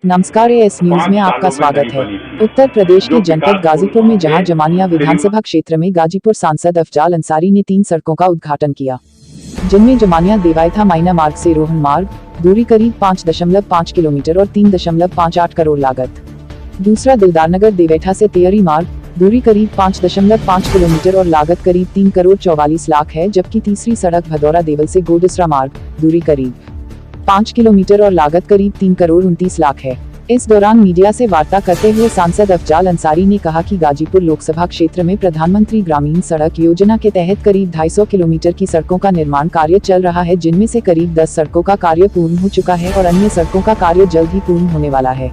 नमस्कार, as news में आपका स्वागत है। उत्तर प्रदेश के जनपद गाजीपुर में जहां जमानिया विधानसभा क्षेत्र में गाजीपुर सांसद अफजाल अंसारी ने 3 सड़कों का उद्घाटन किया, जिनमें जमानिया देवायथा मायना मार्ग से रोहन मार्ग, दूरी करीब 5.5 किलोमीटर और 3.58 करोड़ लागत। दूसरा दिलदारनगर देवैठा से तेयरी मार्ग, दूरी करीब 5.5 किलोमीटर और लागत करीब 3 करोड़ 44 लाख है, जबकि तीसरी सड़क भदौरा देवल से गोडसरा मार्ग, दूरी करीब 5 किलोमीटर और लागत करीब 3 करोड़ 29 लाख है। इस दौरान मीडिया से वार्ता करते हुए सांसद अफजाल अंसारी ने कहा कि गाजीपुर लोकसभा क्षेत्र में प्रधानमंत्री ग्रामीण सड़क योजना के तहत करीब 250 किलोमीटर की सड़कों का निर्माण कार्य चल रहा है, जिनमें से करीब 10 सड़कों का कार्य पूर्ण हो चुका है और अन्य सड़कों का कार्य जल्द ही पूर्ण होने वाला है।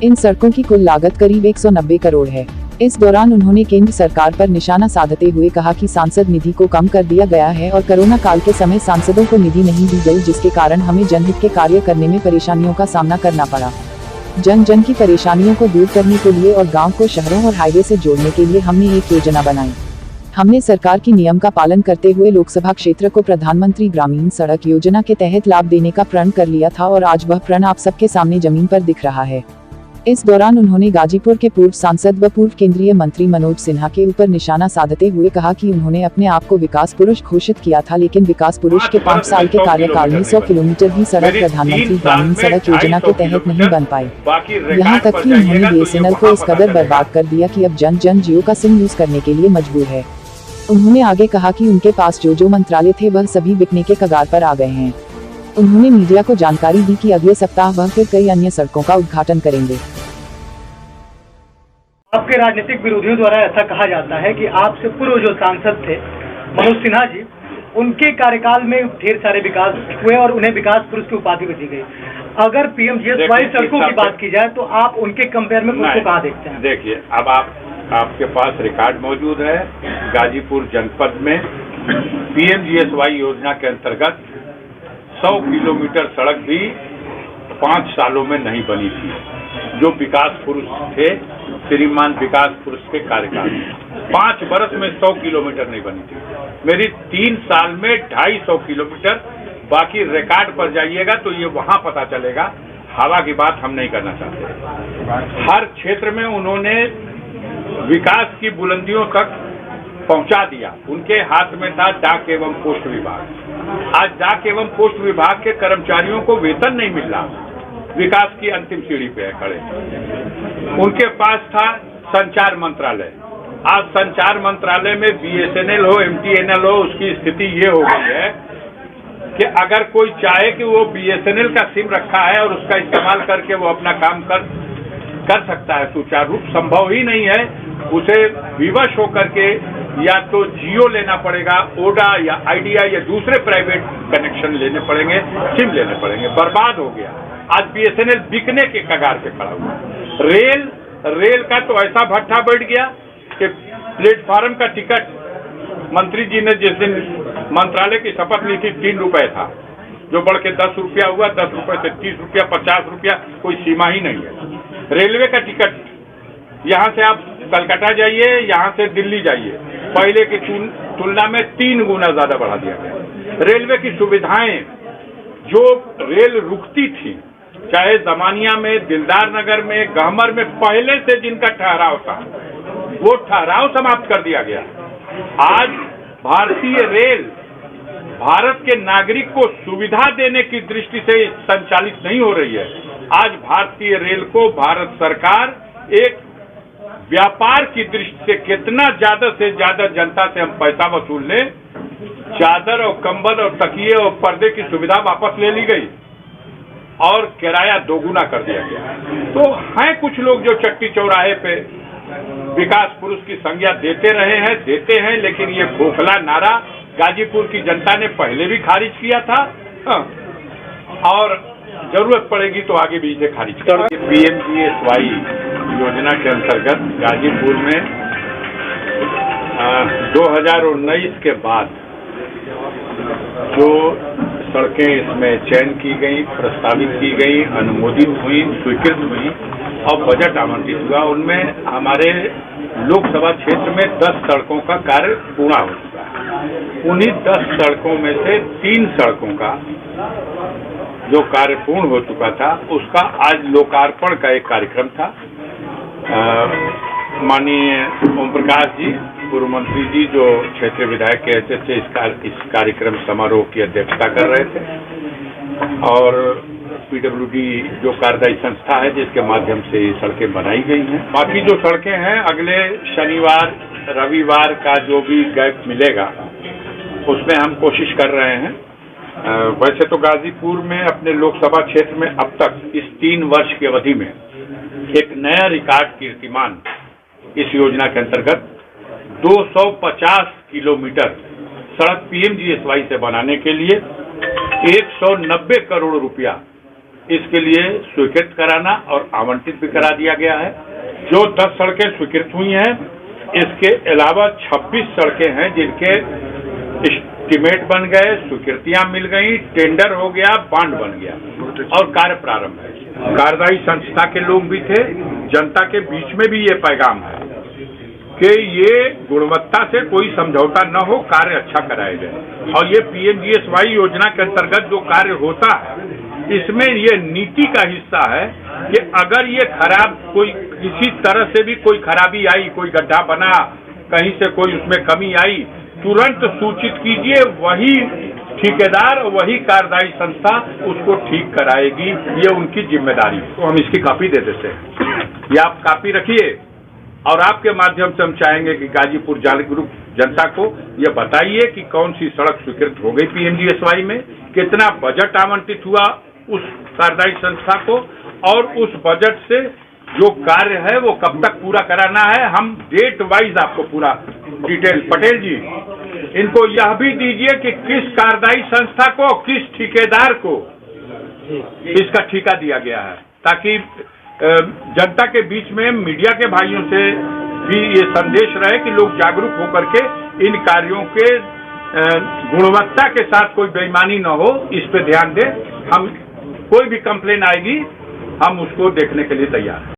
इन सड़कों की कुल लागत करीब 190 करोड़ है। इस दौरान उन्होंने केंद्र सरकार पर निशाना साधते हुए कहा कि सांसद निधि को कम कर दिया गया है और कोरोना काल के समय सांसदों को निधि नहीं दी गई, जिसके कारण हमें जनहित के कार्य करने में परेशानियों का सामना करना पड़ा। जन जन की परेशानियों को दूर करने के लिए और गांव को शहरों और हाईवे से जोड़ने के लिए हमने एक योजना बनाई। हमने सरकार की नियम का पालन करते हुए लोकसभा क्षेत्र को प्रधानमंत्री ग्रामीण सड़क योजना के तहत लाभ देने का प्रण कर लिया था और आज वह प्रण आप सबके सामने जमीन पर दिख रहा है। इस दौरान उन्होंने गाजीपुर के पूर्व सांसद व पूर्व केंद्रीय मंत्री मनोज सिन्हा के ऊपर निशाना साधते हुए कहा कि उन्होंने अपने आप को विकास पुरुष घोषित किया था, लेकिन विकास पुरुष के 5 साल के कार्यकाल में 100 किलोमीटर भी सड़क प्रधानमंत्री ग्रामीण सड़क योजना के तहत नहीं बन पाई। यहाँ तक कि उन्होंने बीएसएनएल को इस कदर बर्बाद कर दिया कि अब जन जन जियो का सिम यूज करने के लिए मजबूर है। उन्होंने आगे कहा कि उनके पास जो मंत्रालय थे वह सभी बिकने के कगार पर आ गए हैं। उन्होंने मीडिया को जानकारी दी कि अगले सप्ताह वह फिर कई अन्य सड़कों का उद्घाटन करेंगे। आपके राजनीतिक विरोधियों द्वारा ऐसा कहा जाता है कि आपसे पूर्व जो सांसद थे मनोज सिन्हा जी, उनके कार्यकाल में ढेर सारे विकास हुए और उन्हें विकास पुरुष की उपाधि भी दी गई। अगर पीएमजीएसवाई सड़कों की बात की जाए तो आप उनके कंपेयर में उसको कहाँ देखते हैं? देखिए, अब आपके पास रिकॉर्ड मौजूद है। गाजीपुर जनपद में पीएमजीएसवाई योजना के अंतर्गत 100 किलोमीटर सड़क भी 5 सालों में नहीं बनी थी। जो विकास पुरुष थे, श्रीमान विकास पुरुष के कार्यकाल में 5 वर्ष में 100 किलोमीटर नहीं बनी थी। मेरी 3 साल में 250 किलोमीटर। बाकी रिकॉर्ड पर जाइएगा तो ये वहां पता चलेगा। हवा की बात हम नहीं करना चाहते। हर क्षेत्र में उन्होंने विकास की बुलंदियों तक पहुंचा दिया। उनके हाथ में था डाक एवं पोस्ट विभाग। आज डाक एवं पोस्ट विभाग के कर्मचारियों को वेतन नहीं मिल रहा, विकास की अंतिम सीढ़ी पे है खड़े। उनके पास था संचार मंत्रालय। आज संचार मंत्रालय में बीएसएनएल हो, एमटीएनएल हो, उसकी स्थिति ये हो गई है कि अगर कोई चाहे कि वो बीएसएनएल का सिम रखा है और उसका इस्तेमाल करके वो अपना काम कर सकता है सुचारू रूप, संभव ही नहीं है। उसे विवश होकर के या तो जियो लेना पड़ेगा, ओडा या आइडिया या दूसरे प्राइवेट कनेक्शन लेने पड़ेंगे, सिम लेने पड़ेंगे। बर्बाद हो गया। आज बीएसएनएल बिकने के कगार पे खड़ा हुआ। रेल का तो ऐसा भट्ठा बैठ गया कि प्लेटफार्म का टिकट मंत्री जी ने जिस दिन मंत्रालय की शपथ ली थी 3 रुपए था, जो बढ़ के 10 रुपया हुआ। 10 रुपए से 30 रुपया, 50 रुपया, कोई सीमा ही नहीं है। रेलवे का टिकट, यहाँ से आप कलकत्ता जाइए, यहाँ से दिल्ली जाइए, पहले की तुलना में 3 गुना ज्यादा बढ़ा दिया गया। रेलवे की सुविधाएं, जो रेल रुकती थी, चाहे जमानिया में, दिलदार नगर में, गहमर में, पहले से जिनका ठहराव था, वो ठहराव समाप्त कर दिया गया। आज भारतीय रेल भारत के नागरिक को सुविधा देने की दृष्टि से संचालित नहीं हो रही है। आज भारतीय रेल को भारत सरकार एक व्यापार की दृष्टि से कितना ज्यादा से ज्यादा जनता से हम पैसा वसूल लें, चादर और कंबल और तकिए और पर्दे की सुविधा वापस ले ली गई और किराया दोगुना कर दिया गया। तो हैं कुछ लोग जो चट्टी चौराहे पे विकास पुरुष की संज्ञा देते हैं, लेकिन ये खोखला नारा गाजीपुर की जनता ने पहले भी खारिज किया था और जरूरत पड़ेगी तो आगे भी इसे खारिज कर। पीएमजीएसवाई योजना के अंतर्गत गाजीपुर में 2019 के बाद जो सड़कें इसमें चयन की गई, प्रस्तावित की गई, अनुमोदित हुई, स्वीकृत हुई और बजट आवंटित हुआ, उनमें हमारे लोकसभा क्षेत्र में 10 सड़कों का कार्य पूरा हो चुका है। उन्हीं 10 सड़कों में से 3 सड़कों का जो कार्य पूर्ण हो चुका था उसका आज लोकार्पण का एक कार्यक्रम था। माननीय ओम प्रकाश जी, पूर्व मंत्री जी, जो क्षेत्रीय विधायक के ऐसे थे, इस कार्यक्रम समारोह की अध्यक्षता कर रहे थे। और पीडब्ल्यूडी जो कार्यदायी संस्था है जिसके माध्यम से ये सड़कें बनाई गई हैं। बाकी जो सड़कें हैं अगले शनिवार रविवार का जो भी गैप मिलेगा उसमें हम कोशिश कर रहे हैं। वैसे तो गाजीपुर में अपने लोकसभा क्षेत्र में अब तक इस 3 वर्ष की अवधि में एक नया रिकॉर्ड कीर्तिमान इस योजना के अंतर्गत 250 किलोमीटर सड़क पीएमजीएसवाई से बनाने के लिए 190 करोड़ रुपया इसके लिए स्वीकृत कराना और आवंटित भी करा दिया गया है। जो 10 सड़कें स्वीकृत हुई हैं, इसके अलावा 26 सड़कें हैं जिनके एस्टीमेट बन गए, स्वीकृतियां मिल गई, टेंडर हो गया, बांड बन गया और कार्य प्रारंभ है। कार्यदायी संस्था के लोग भी थे। जनता के बीच में भी ये पैगाम है कि ये गुणवत्ता से कोई समझौता न हो, कार्य अच्छा कराए जाए। और ये पीएमजीएसवाई योजना के अंतर्गत जो कार्य होता है इसमें ये नीति का हिस्सा है कि अगर ये खराब कोई किसी तरह से भी कोई खराबी आई, कोई गड्ढा बना, कहीं से कोई उसमें कमी आई, तुरंत सूचित कीजिए। वही ठेकेदार और वही कार्यदायी संस्था उसको ठीक कराएगी। ये उनकी जिम्मेदारी है। तो हम इसकी कॉपी दे देते हैं, ये आप कॉपी रखिए। और आपके माध्यम से हम चाहेंगे कि गाजीपुर जागरूक जनता को ये बताइए कि कौन सी सड़क स्वीकृत हो गई पीएमजीएसवाई में, कितना बजट आवंटित हुआ उस कार्यदायी संस्था को, और उस बजट से जो कार्य है वो कब तक पूरा कराना है। हम डेट वाइज आपको पूरा डिटेल। पटेल जी, इनको यह भी दीजिए कि किस कार्यदायी संस्था को, किस ठेकेदार को इसका ठेका दिया गया है, ताकि जनता के बीच में मीडिया के भाइयों से भी ये संदेश रहे कि लोग जागरूक होकर के इन कार्यों के गुणवत्ता के साथ कोई बेईमानी न हो, इस पे ध्यान दें। हम कोई भी कंप्लेन आएगी हम उसको देखने के लिए तैयार हैं।